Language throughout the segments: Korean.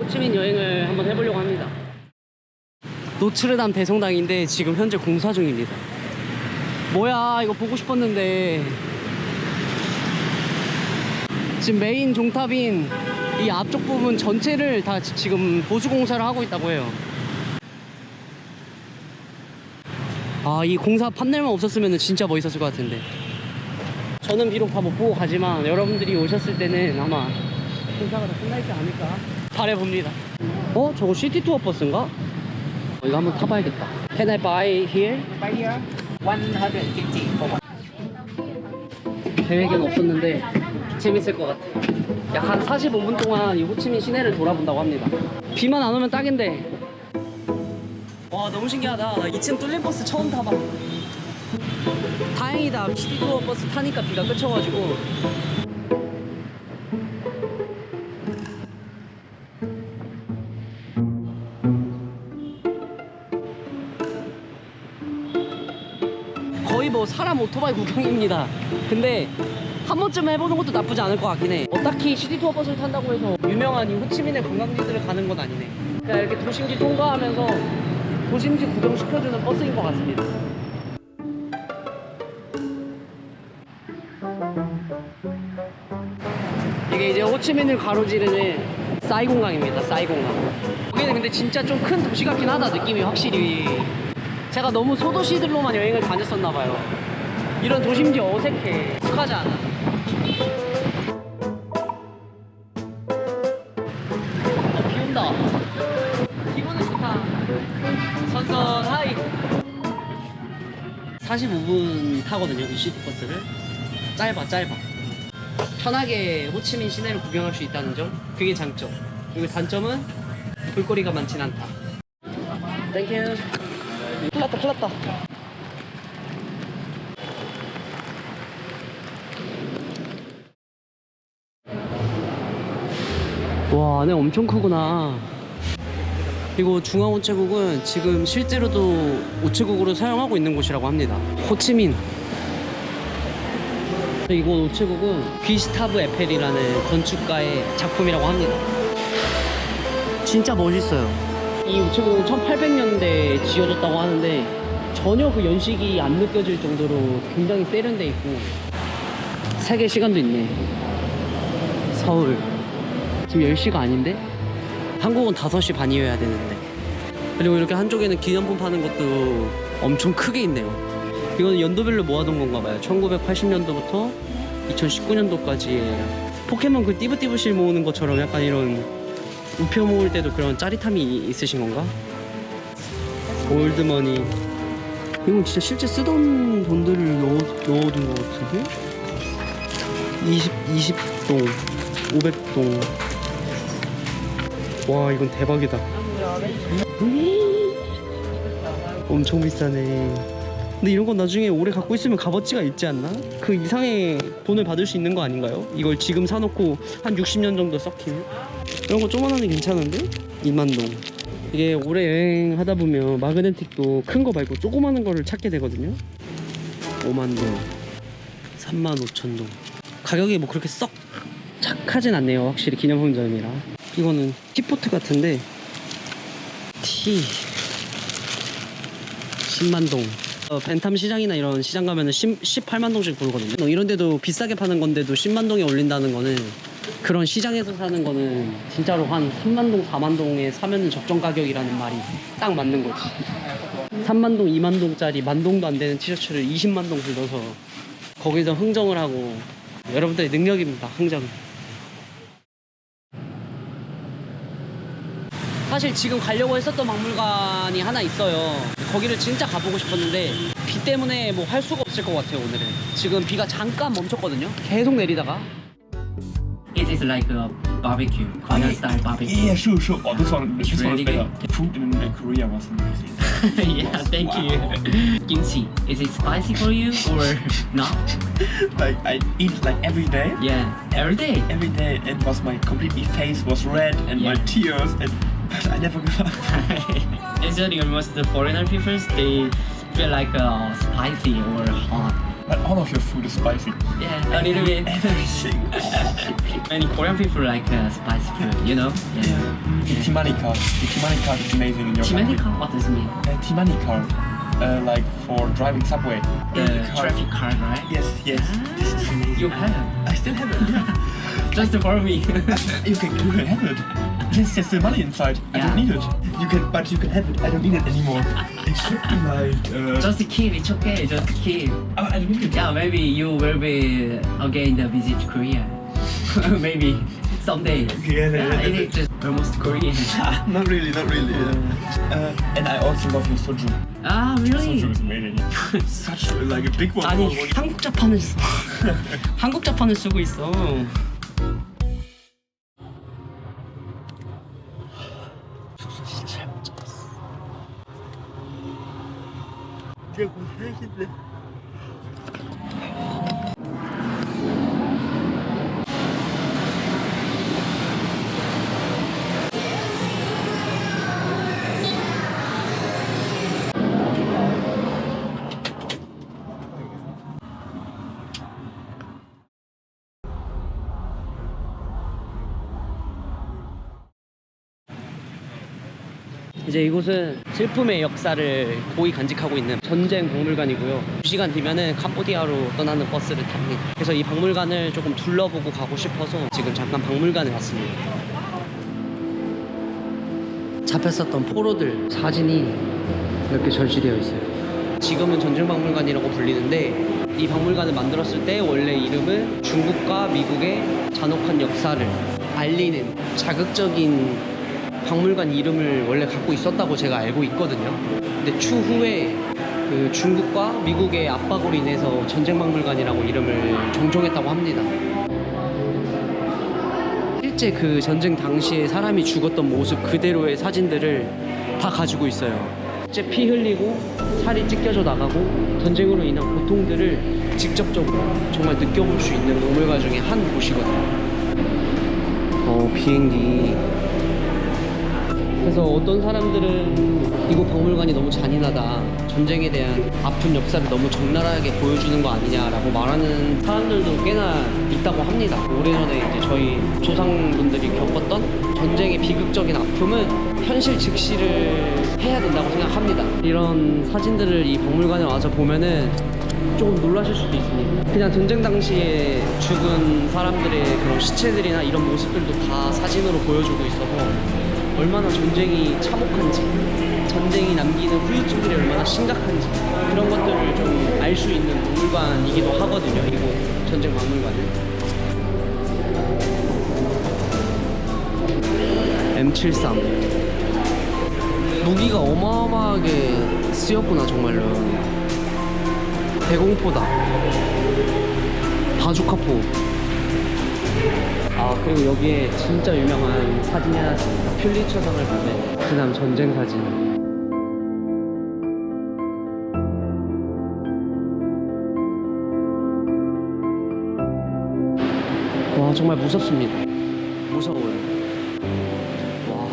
호치민 여행을 한번 해보려고 합니다. 노트르담 대성당인데 지금 현재 공사 중입니다. 뭐야, 이거 보고 싶었는데. 지금 메인 종탑인 이 앞쪽 부분 전체를 다 지금 보수 공사를 하고 있다고 해요. 아, 이 공사 판넬만 없었으면 진짜 멋있었을 것 같은데. 저는 비록 다 못 보고 가지만 여러분들이 오셨을 때는 아마 공사가 다 끝나있지 않을까 바라봅니다. 어? 저거 시티 투어 버스인가? 이거 한번 타봐야겠다. Can I buy here? Buy here 150 for one. 계획은 없었는데 재밌을 것 같아. 약 한 45분 동안 이 호치민 시내를 돌아본다고 합니다. 비만 안 오면 딱인데. 와, 너무 신기하다. 나 2층 뚫린 버스 처음 타봐. 다행이다. 시티 투어 버스 타니까 비가 그쳐가지고. 거의 뭐 사람 오토바이 구경입니다. 근데 한 번쯤 해보는 것도 나쁘지 않을 것 같긴 해. 딱히 시티 투어 버스를 탄다고 해서 유명한 이 호치민의 관광지들을 가는 건 아니네. 그냥 이렇게 도심지 통과하면서 도심지 구경시켜주는 버스인 것 같습니다. 이게 이제 호치민을 가로지르는 사이공강입니다. 사이공강. 여기는 근데 진짜 좀 큰 도시 같긴 하다. 느낌이 확실히. 제가 너무 소도시들로만 여행을 다녔었나봐요. 이런 도심지 어색해. 익숙하지 않아. 비 온다. 기분은 좋다. 선선하이. 45분 타거든요, 이 시티버스를. 짧아. 편하게 호치민 시내를 구경할 수 있다는 점, 그게 장점. 그리고 단점은 볼거리가 많진 않다. 땡큐. 큰일 났다. 와, 안에 엄청 크구나. 그리고 중앙우체국은 지금 실제로도 우체국으로 사용하고 있는 곳이라고 합니다. 호치민. 이곳 우체국은 귀스타브 에펠이라는 건축가의 작품이라고 합니다. 진짜 멋있어요. 이 우체국은 1800년대에 지어졌다고 하는데 전혀 그 연식이 안 느껴질 정도로 굉장히 세련돼 있고, 세계 시간도 있네. 서울 지금 10시가 아닌데? 한국은 5시 반이어야 되는데. 그리고 이렇게 한쪽에는 기념품 파는 것도 엄청 크게 있네요. 이거는 연도별로 모아둔 건가 봐요. 1980년도부터 2019년도까지예요. 포켓몬 그 띠부띠부실 모으는 것처럼 약간 이런 우표 모을 때도 그런 짜릿함이 있으신 건가? 올드머니. 이건 진짜 실제 쓰던 돈들을 넣어둔 것 같은데? 20동, 500동. 와, 이건 대박이다. 엄청 비싸네. 근데 이런 건 나중에 오래 갖고 있으면 값어치가 있지 않나? 그 이상의 돈을 받을 수 있는 거 아닌가요? 이걸 지금 사놓고 한 60년 정도 썩히는? 이런 거 조그만한 게 괜찮은데? 2만동. 이게 오래 여행하다 보면 마그네틱도 큰 거 말고 조그마한 거를 찾게 되거든요. 5만동, 35,000동. 가격이 뭐 그렇게 썩 착하진 않네요. 확실히 기념품점이라. 이거는 티포트 같은데 티 10만동. 벤탐 시장이나 이런 시장 가면은 18만동씩 부르거든요. 이런 데도 비싸게 파는 건데도 10만동에 올린다는 거는, 그런 시장에서 사는 거는 진짜로 한 3만동, 4만동에 사면은 적정 가격이라는 말이 딱 맞는 거지. 3만동, 2만동짜리 만동도 안 되는 티셔츠를 20만동 불러서 거기서 흥정을 하고. 여러분들의 능력입니다, 흥정. 사실 지금 가려고 했었던 박물관이 하나 있어요. 거기를 진짜 가보고 싶었는데 비 때문에 뭐 할 수가 없을 것 같아요. 오늘은 지금 비가 잠깐 멈췄거든요. 계속 내리다가. It is like a barbecue, Korean style barbecue. Yeah, sure. Oh, this one really is better. Food in Korea was amazing. Yeah, thank you. Kimchi, is it spicy for you or not? Like I eat like every day. Yeah, every day. Every day, it was my completely face was red and my Yeah. tears, and but I never give up. Actually, most the foreigner people they feel like spicy or hot. But all of your food is spicy. Yeah, a little bit. Everything. Many Korean people like spicy food, you know? The Timani card. The Timani card is amazing in your country. Chimenica? What does it mean? Timani card. Like for driving subway. The Card. traffic card, right? Yes, yes. This is amazing. You have. I still have it. Yeah. Just for me. You can have it. There's still money inside. I Yeah. don't need it. But you can have it. I don't need it anymore. It should be like. Just keep, it's okay, just keep. I don't need it. Yeah, maybe you will be again the visit Korea. Maybe someday. Yeah, It is just almost Korean. Not really, not really. And I also love your soju. Ah, really? Soju is amazing. Such like a big one. 아니 한국 자판을 써. 한국 자판을 쓰고 있어. 이제 이곳은 슬픔의 역사를 고이 간직하고 있는 전쟁 박물관이고요. 2시간 뒤면은 캄보디아로 떠나는 버스를 탑니다. 그래서 이 박물관을 조금 둘러보고 가고 싶어서 지금 잠깐 박물관에 왔습니다. 잡혔었던 포로들 사진이 이렇게 전시되어 있어요. 지금은 전쟁 박물관이라고 불리는데 이 박물관을 만들었을 때 원래 이름은 중국과 미국의 잔혹한 역사를 알리는 자극적인 박물관 이름을 원래 갖고 있었다고 제가 알고 있거든요. 근데 추후에 그 중국과 미국의 압박으로 인해서 전쟁 박물관이라고 이름을 정정했다고 합니다. 실제 그 전쟁 당시에 사람이 죽었던 모습 그대로의 사진들을 다 가지고 있어요. 실제 피 흘리고 살이 찢겨져 나가고 전쟁으로 인한 고통들을 직접적으로 정말 느껴볼 수 있는 박물관 중에 한 곳이거든요. 비행기. 그래서 어떤 사람들은 이곳 박물관이 너무 잔인하다, 전쟁에 대한 아픈 역사를 너무 적나라하게 보여주는 거 아니냐라고 말하는 사람들도 꽤나 있다고 합니다. 오래전에 이제 저희 조상분들이 겪었던 전쟁의 비극적인 아픔은 현실 즉시를 해야 된다고 생각합니다. 이런 사진들을 이 박물관에 와서 보면은 조금 놀라실 수도 있습니다. 그냥 전쟁 당시에 죽은 사람들의 그런 시체들이나 이런 모습들도 다 사진으로 보여주고 있어서 얼마나 전쟁이 참혹한지, 전쟁이 남기는 후유증들이 얼마나 심각한지 그런 것들을 좀 알 수 있는 박물관이기도 하거든요. 이곳 전쟁 박물관은. M73 무기가 어마어마하게 쓰였구나 정말로. 대공포다. 바주카포. 아, 그리고 여기에 진짜 유명한 사진이 하나 있습니다. 퓰리처상을 받은 베트남 전쟁 사진. 와, 정말 무섭습니다. 무서워요. 와.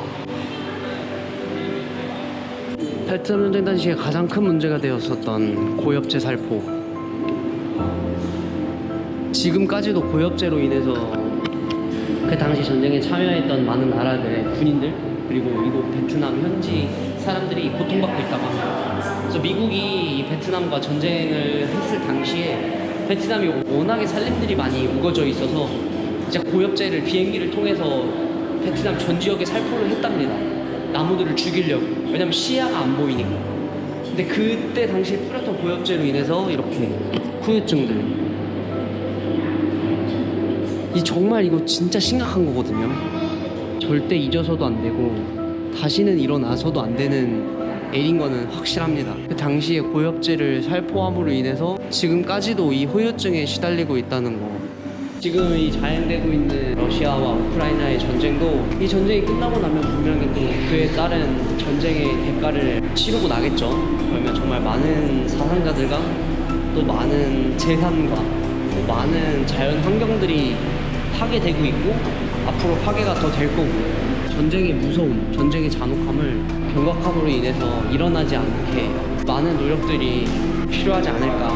베트남 전쟁 당시에 가장 큰 문제가 되었었던 고엽제 살포. 지금까지도 고엽제로 인해서 그 당시 전쟁에 참여했던 많은 나라들의 군인들 그리고 이곳 베트남 현지 사람들이 고통받고 있다고 합니다. 그래서 미국이 이 베트남과 전쟁을 했을 당시에 베트남이 워낙에 살림들이 많이 우거져 있어서 진짜 고엽제를 비행기를 통해서 베트남 전 지역에 살포를 했답니다. 나무들을 죽이려고. 왜냐면 시야가 안 보이니까. 근데 그때 당시에 뿌렸던 고엽제로 인해서 이렇게 후유증들. 이 정말 이거 진짜 심각한 거거든요. 절대 잊어서도 안 되고 다시는 일어나서도 안 되는 일인 거는 확실합니다. 그 당시에 고엽제를 살포함으로 인해서 지금까지도 이 후유증에 시달리고 있다는 거. 지금 이 자행되고 있는 러시아와 우크라이나의 전쟁도 이 전쟁이 끝나고 나면 분명히 또 그에 따른 전쟁의 대가를 치르고 나겠죠. 그러면 정말 많은 사상자들과 또 많은 재산과 또 많은 자연 환경들이 파괴되고 있고 앞으로 파괴가 더 될 거고 전쟁의 무서움, 전쟁의 잔혹함을 경각함으로 인해서 일어나지 않게 많은 노력들이 필요하지 않을까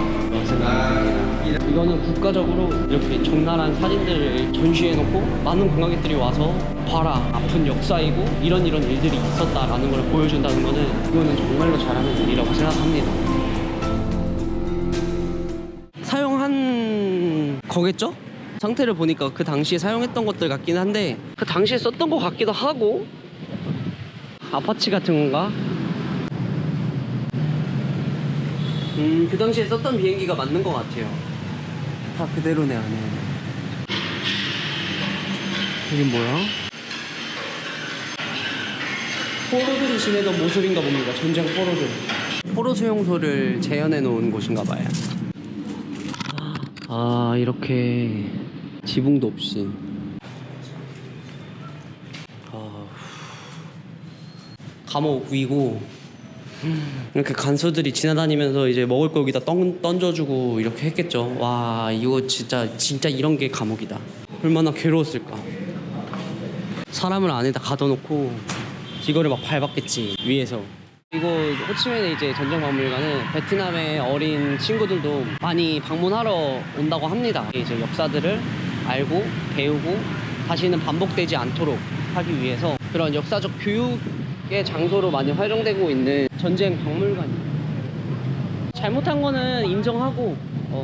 생각이 듭니다. 이거는 국가적으로 이렇게 적나라한 사진들을 전시해놓고 많은 관광객들이 와서 봐라, 아픈 역사이고 이런 일들이 있었다라는 걸 보여준다는 거는 이거는 정말로 잘하는 일이라고 생각합니다. 사용한 거겠죠? 상태를 보니까 그 당시에 사용했던 것들 같긴 한데 그 당시에 썼던 것 같기도 하고. 아파치 같은 건가? 그 당시에 썼던 비행기가 맞는 것 같아요. 다 그대로네. 안에 여긴 뭐야? 포로들이 지내던 모습인가 봅니다. 전쟁 포로들. 포로 수용소를 재현해 놓은 곳인가 봐요. 아, 이렇게 지붕도 없이. 감옥 위고 이렇게 간수들이 지나다니면서 이제 먹을 거 여기다 던져주고 이렇게 했겠죠. 와, 이거 진짜 이런 게 감옥이다. 얼마나 괴로웠을까. 사람을 안에다 가둬놓고 이거를 막 밟았겠지, 위에서. 이거 호치민의 이제 전쟁박물관은 베트남의 어린 친구들도 많이 방문하러 온다고 합니다. 이제 역사들을 알고 배우고 다시는 반복되지 않도록 하기 위해서 그런 역사적 교육의 장소로 많이 활용되고 있는 전쟁 박물관이에요. 잘못한 거는 인정하고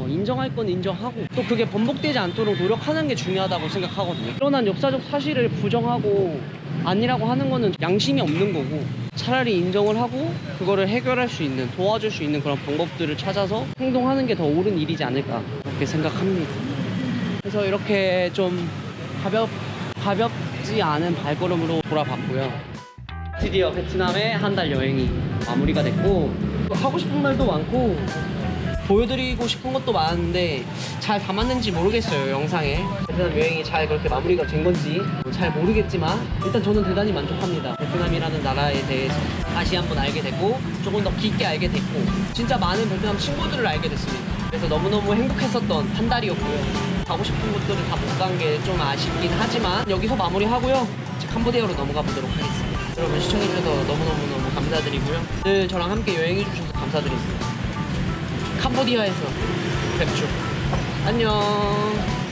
인정할 건 인정하고 또 그게 번복되지 않도록 노력하는 게 중요하다고 생각하거든요. 일어난 역사적 사실을 부정하고 아니라고 하는 거는 양심이 없는 거고, 차라리 인정을 하고 그거를 해결할 수 있는, 도와줄 수 있는 그런 방법들을 찾아서 행동하는 게 더 옳은 일이지 않을까 그렇게 생각합니다. 그래서 이렇게 좀 가볍지 않은 발걸음으로 돌아봤고요. 드디어 베트남의 한 달 여행이 마무리가 됐고, 하고 싶은 말도 많고 보여드리고 싶은 것도 많은데 잘 담았는지 모르겠어요. 영상에 베트남 여행이 잘 그렇게 마무리가 된 건지 잘 모르겠지만 일단 저는 대단히 만족합니다. 베트남이라는 나라에 대해서 다시 한번 알게 됐고 조금 더 깊게 알게 됐고 진짜 많은 베트남 친구들을 알게 됐습니다. 그래서 너무너무 행복했었던 한 달이었고요. 가고 싶은 곳들을 다 못 간 게 좀 아쉽긴 하지만 여기서 마무리하고요. 이제 캄보디아로 넘어가 보도록 하겠습니다. 여러분 시청해주셔서 너무너무 감사드리고요. 늘 저랑 함께 여행해주셔서 감사드립니다. 캄보디아에서 뵙죠. 안녕.